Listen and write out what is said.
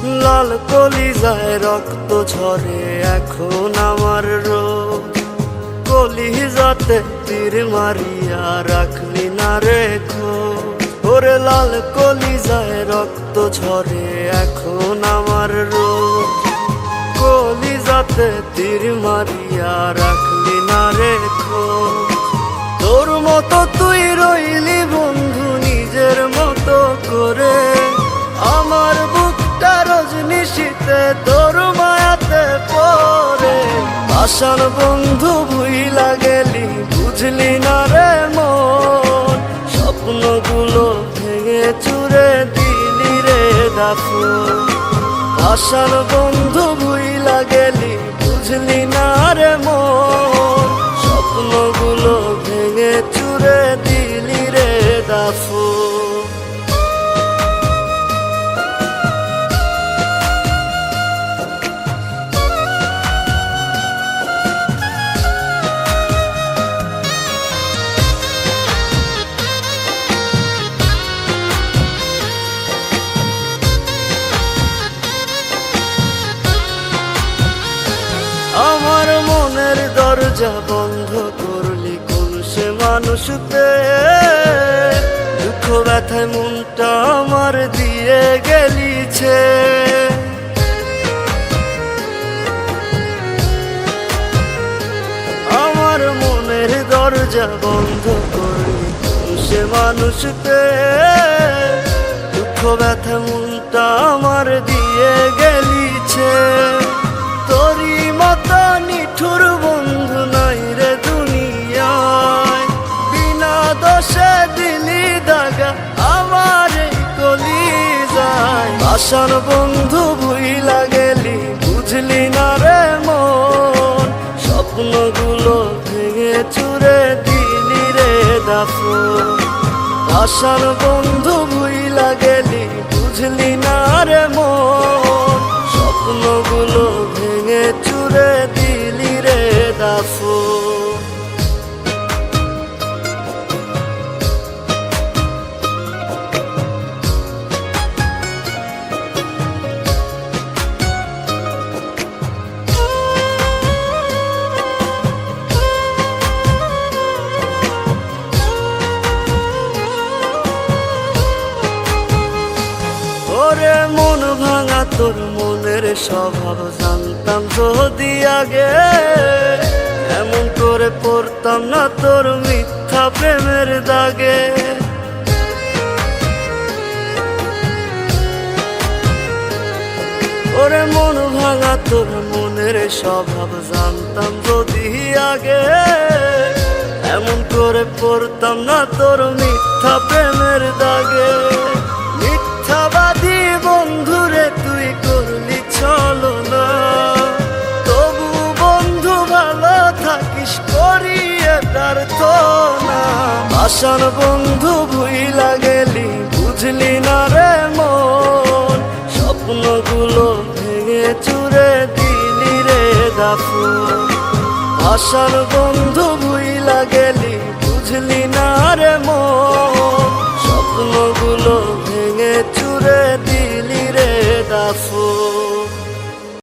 লাল কলিজায় রক্ত ঝরে এখন আমার রোজ, কলিজাতে তীর মারিয়া রাখলি না রে খোঁজ। ওরে লাল কলিজায় রক্ত ঝরে এখন আমার রোজ, কলিজাতে তীর মারিয়া রাখলি না রে খোঁজ। তোর মতো তুই রইলি বন্ধু নিজের মতো করে, আমার বুকটা রজনীশীতে তোর মায়াতে পড়ে। আশার বন্ধু ভুইলা গেলি বুঝলি না রে মন, স্বপ্নগুলো ভেঙে চুরে দিলি রে দাফন। আশার বন্ধু ভুইলা গেলি বুঝলি না রে মন, স্বপ্নগুলো ভেঙে চুরে দিলি রে দাফন। আমার মনের দরজা বন্ধ করলি কোন সে মানুষতে, দুঃখ ব্যথায় মনটা আমার দিয়ে গেলিছে। আমার মনের দরজা বন্ধ করলি কোন সে মানুষতে, দুঃখ ব্যথা মনটা আমার দিয়ে গেলিছে। তোরি মতো নিঠুর বন্ধু নাই রে দুনিয়ায়, বিনা দোষে দিলি দাগা আমার এই কলিজায়। আশার বন্ধু ভুইলা গেলি বুঝলি না রে মন, স্বপ্নগুলো ভেঙে চুরে দিলি রে দাফন। আশার বন্ধু ভুইলা গেলি বুঝলি না রে মন, স্বপ্নগুলো ভেঙে চুরে দিলি রে দাফন। ওরে মন ভাঙা তোর মনের স্বভাব জানতাম যদি আগে, এমন করে পড়তাম না তোর মিথ্যা প্রেমের দাগে। ওরে মন ভাঙা তোর মনের স্বভাব জানতাম যদি আগে, এমন করে পড়তাম না তোর মিথ্যা প্রেমের দাগে। মিথ্যাবাদী বন্ধুরে তুই করলি ছলনা, তবু বন্ধু ভালো থাকিস করিয়ে প্রার্থনা। আশার বন্ধু ভুইলা গেলি বুঝলি না রে মন, স্বপ্নগুলো ভেঙে চুরে দিলি রে দাফন। আশার বন্ধু ভুইলা গেলি বুঝলি না রে মন, স্বপ্নগুলো ভেঙে চুরে দিলি রে দাফন।